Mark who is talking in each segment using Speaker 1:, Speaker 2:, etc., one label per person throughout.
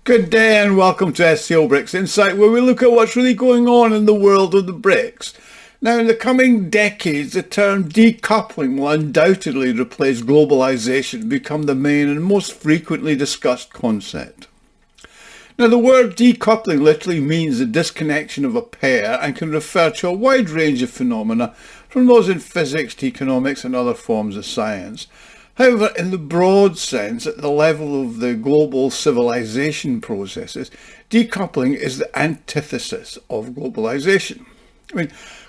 Speaker 1: Good day and welcome to SCO BRICS Insight, where we look at what's really going on in the world of the BRICS. Now, in the coming decades, the term decoupling will undoubtedly replace globalisation and become the main and most frequently discussed concept. Now, the word decoupling literally means the disconnection of a pair and can refer to a wide range of phenomena, from those in physics to economics and other forms of science. However, in the broad sense, at the level of the global civilization processes, decoupling is the antithesis of globalization.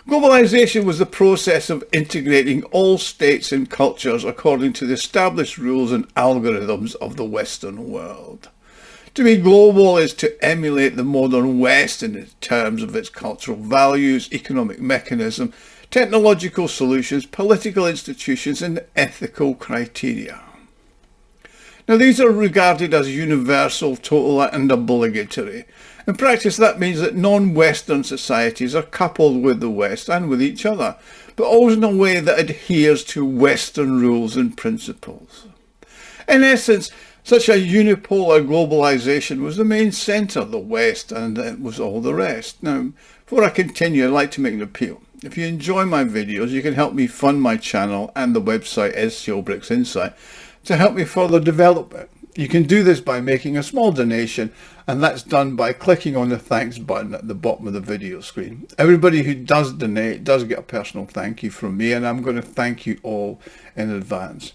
Speaker 1: Globalization was the process of integrating all states and cultures according to the established rules and algorithms of the Western world. To be global is to emulate the modern West in terms of its cultural values, economic mechanism, technological solutions, political institutions, and ethical criteria. Now, these are regarded as universal, total, and obligatory. In practice, that means that non-Western societies are coupled with the West and with each other, but always in a way that adheres to Western rules and principles. In essence, such a unipolar globalization was the main centre of the West, and it was all the rest. Now, before I continue, I'd like to make an appeal. If you enjoy my videos, you can help me fund my channel and the website SCO BRICS Insight to help me further develop it. You can do this by making a small donation, and that's done by clicking on the thanks button at the bottom of the video screen. Everybody who does donate does get a personal thank you from me, and I'm going to thank you all in advance.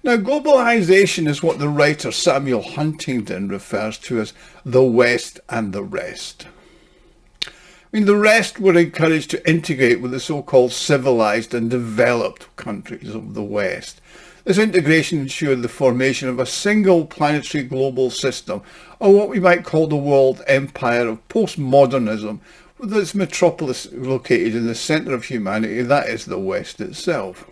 Speaker 1: Now, globalization is what the writer Samuel Huntington refers to as the West and the rest. The rest were encouraged to integrate with the so-called civilized and developed countries of the West. This integration ensured the formation of a single planetary global system, or what we might call the world empire of postmodernism, with its metropolis located in the centre of humanity, that is the West itself.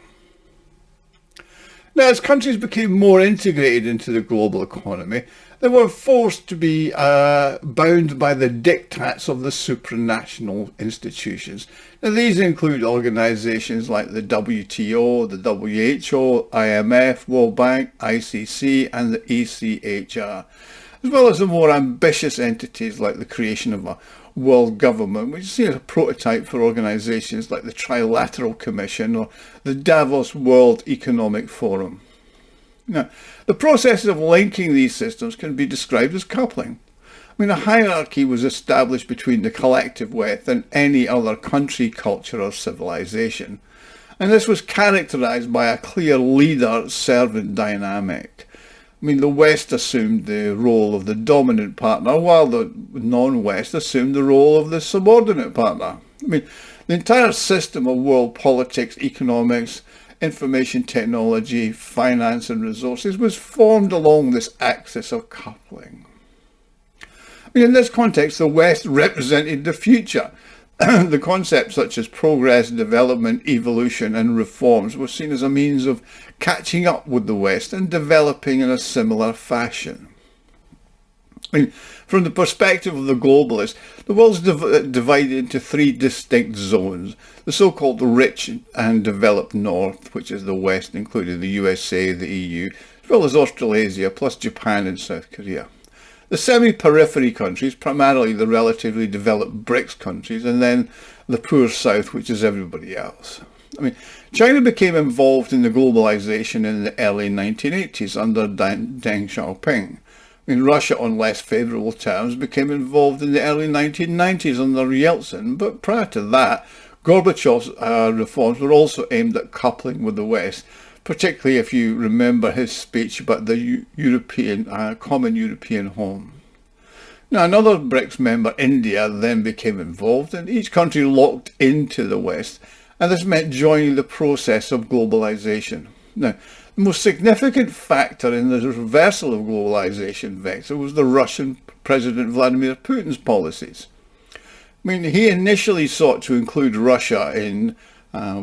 Speaker 1: Now, as countries became more integrated into the global economy, they were forced to be bound by the diktats of the supranational institutions. Now, these include organisations like the WTO, the WHO, IMF, World Bank, ICC and the ECHR, as well as the more ambitious entities like the creation of a world government, which is seen as a prototype for organisations like the Trilateral Commission or the Davos World Economic Forum. Now, the process of linking these systems can be described as coupling. A hierarchy was established between the collective West and any other country, culture or civilization. And this was characterized by a clear leader-servant dynamic. The West assumed the role of the dominant partner, while the non-West assumed the role of the subordinate partner. The entire system of world politics, economics, information technology, finance and resources was formed along this axis of coupling. In this context, the West represented the future. The concepts such as progress, development, evolution and reforms were seen as a means of catching up with the West and developing in a similar fashion. From the perspective of the globalists, the world's divided into three distinct zones. The so-called rich and developed North, which is the West, including the USA, the EU, as well as Australasia, plus Japan and South Korea. The semi-periphery countries, primarily the relatively developed BRICS countries, and then the poor South, which is everybody else. China became involved in the globalization in the early 1980s under Deng Xiaoping. Russia, on less favourable terms, became involved in the early 1990s under Yeltsin, but prior to that, Gorbachev's reforms were also aimed at coupling with the West, particularly if you remember his speech about the common European home. Now, another BRICS member, India, then became involved, and each country locked into the West, and this meant joining the process of globalization. Now, the most significant factor in the reversal of globalization vector was the Russian President Vladimir Putin's policies. He initially sought to include Russia in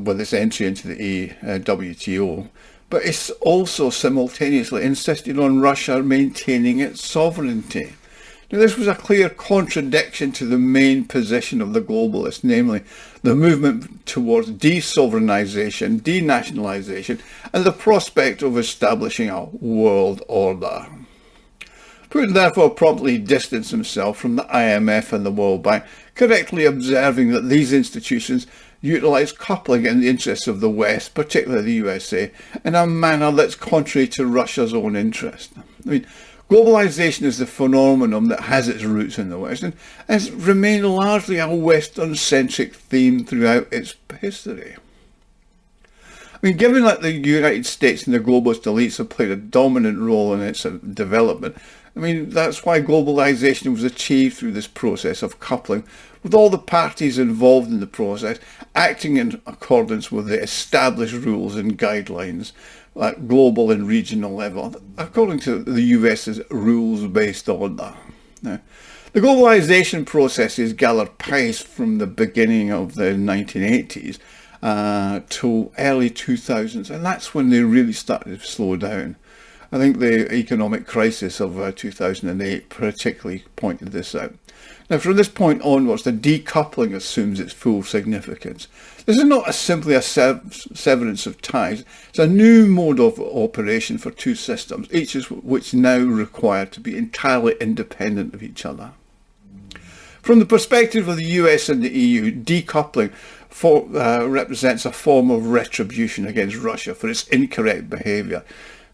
Speaker 1: with its entry into the WTO, but he also simultaneously insisted on Russia maintaining its sovereignty. Now, this was a clear contradiction to the main position of the globalists, namely the movement towards de-sovereignization, denationalization, and the prospect of establishing a world order. Putin therefore promptly distanced himself from the IMF and the World Bank, correctly observing that these institutions utilise coupling in the interests of the West, particularly the USA, in a manner that's contrary to Russia's own interest. I mean, globalisation is the phenomenon that has its roots in the West and has remained largely a Western-centric theme throughout its history. I mean, given that the United States and the globalist elites have played a dominant role in its development, I mean, that's why globalisation was achieved through this process of coupling, with all the parties involved in the process acting in accordance with the established rules and guidelines at global and regional level, according to the US's rules-based order. Now, the globalisation processes gathered pace from the beginning of the 1980s to early 2000s, and that's when they really started to slow down. I think the economic crisis of 2008 particularly pointed this out. Now, from this point onwards, the decoupling assumes its full significance. This is not simply a severance of ties. It's a new mode of operation for two systems, each of which now require to be entirely independent of each other. From the perspective of the US and the EU, decoupling represents a form of retribution against Russia for its incorrect behaviour,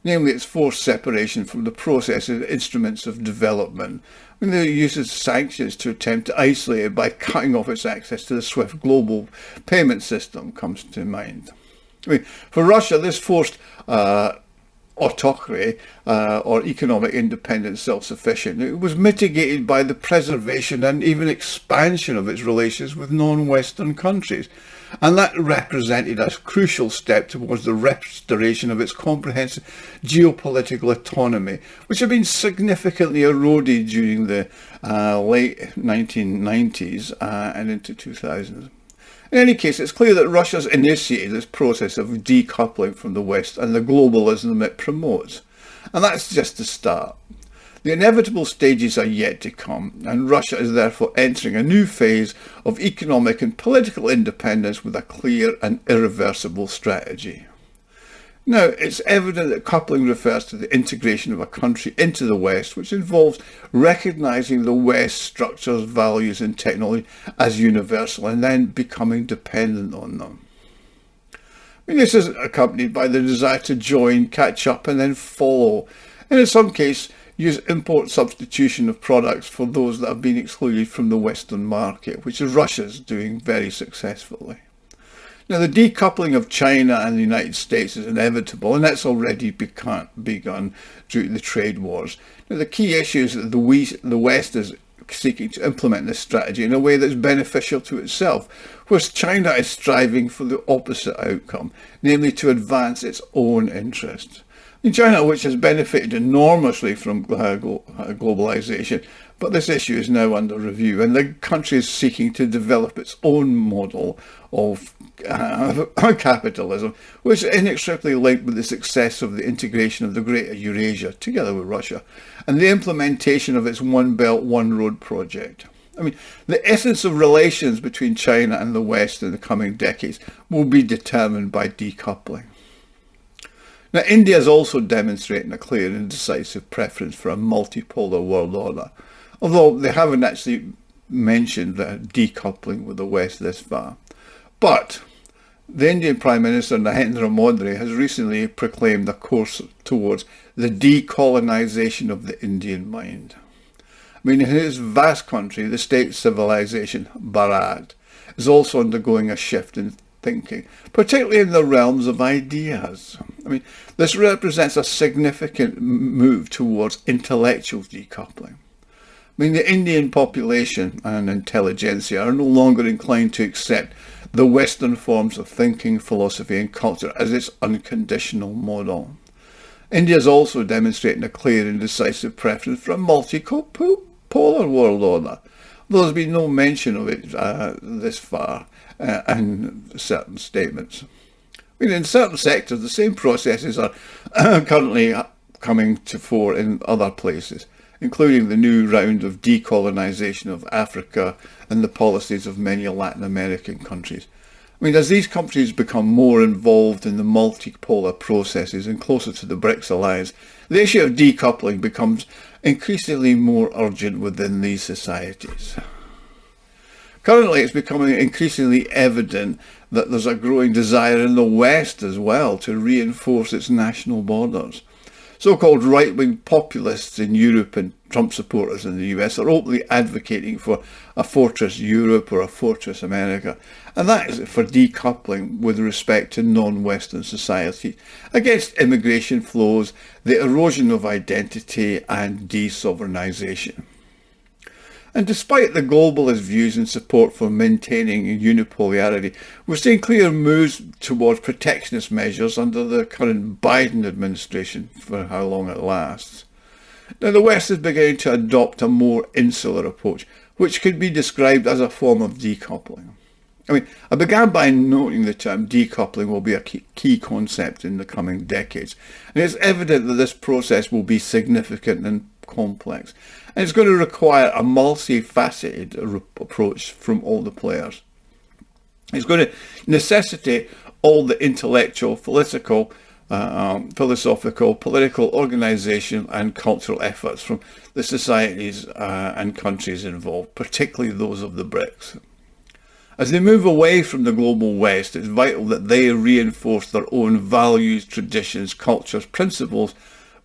Speaker 1: namely its forced separation from the process and instruments of development. I mean, it uses sanctions to attempt to isolate it by cutting off its access to the SWIFT global payment system comes to mind. I mean, for Russia, this forced autocracy or economic independence, self-sufficient, it was mitigated by the preservation and even expansion of its relations with non-Western countries. And that represented a crucial step towards the restoration of its comprehensive geopolitical autonomy, which had been significantly eroded during the late 1990s and into 2000s. In any case, it's clear that Russia's initiated this process of decoupling from the West and the globalism it promotes. And that's just the start. The inevitable stages are yet to come, and Russia is therefore entering a new phase of economic and political independence with a clear and irreversible strategy. Now, it's evident that coupling refers to the integration of a country into the West, which involves recognising the West's structures, values and technology as universal and then becoming dependent on them. I mean, this is accompanied by the desire to join, catch up and then follow, and in some cases use import substitution of products for those that have been excluded from the Western market, which is Russia's doing very successfully. Now, the decoupling of China and the United States is inevitable, and that's already begun due to the trade wars. Now, the key issue is that the West is seeking to implement this strategy in a way that's beneficial to itself, whereas China is striving for the opposite outcome, namely to advance its own interests. In China, which has benefited enormously from globalisation, but this issue is now under review, and the country is seeking to develop its own model of capitalism, which is inextricably linked with the success of the integration of the Greater Eurasia, together with Russia, and the implementation of its One Belt, One Road project. I mean, the essence of relations between China and the West in the coming decades will be determined by decoupling. Now, India is also demonstrating a clear and decisive preference for a multipolar world order, although they haven't actually mentioned decoupling with the West this far. But the Indian Prime Minister Narendra Modi has recently proclaimed a course towards the decolonisation of the Indian mind. I mean, in his vast country, the state civilization, Bharat, is also undergoing a shift in thinking, particularly in the realms of ideas. I mean, this represents a significant move towards intellectual decoupling. I mean, the Indian population and intelligentsia are no longer inclined to accept the Western forms of thinking, philosophy and culture as its unconditional model. India is also demonstrating a clear and decisive preference for a multipolar world order, though there's been no mention of it this far in certain statements. I mean, in certain sectors, the same processes are currently coming to fore in other places, including the new round of decolonisation of Africa and the policies of many Latin American countries. I mean, as these countries become more involved in the multipolar processes and closer to the BRICS alliance, The issue of decoupling becomes increasingly more urgent within these societies. Currently, it's becoming increasingly evident that there's a growing desire in the West as well to reinforce its national borders. So-called right-wing populists in Europe and Trump supporters in the US are openly advocating for a fortress Europe or a fortress America, and that is for decoupling with respect to non-Western society, against immigration flows, the erosion of identity and de-sovereignization. And despite the globalist views and support for maintaining unipolarity, we're seeing clear moves towards protectionist measures under the current Biden administration, for how long it lasts. Now, the West is beginning to adopt a more insular approach, which could be described as a form of decoupling. I began by noting the term decoupling will be a key concept in the coming decades, and it's evident that this process will be significant and complex, and it's going to require a multifaceted approach from all the players. It's going to necessitate all the intellectual, philosophical, political, organisation and cultural efforts from the societies and countries involved, particularly those of the BRICS. As they move away from the global West, it's vital that they reinforce their own values, traditions, cultures, principles,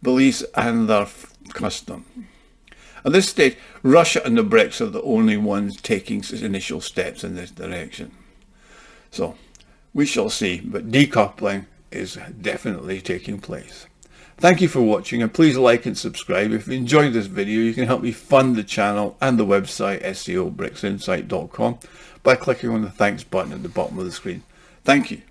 Speaker 1: beliefs and their custom. At this stage, Russia and the BRICS are the only ones taking initial steps in this direction. So, we shall see, but decoupling is definitely taking place. Thank you for watching, and please like and subscribe. If you enjoyed this video, you can help me fund the channel and the website SCO BRICS Insight.com by clicking on the thanks button at the bottom of the screen. Thank you.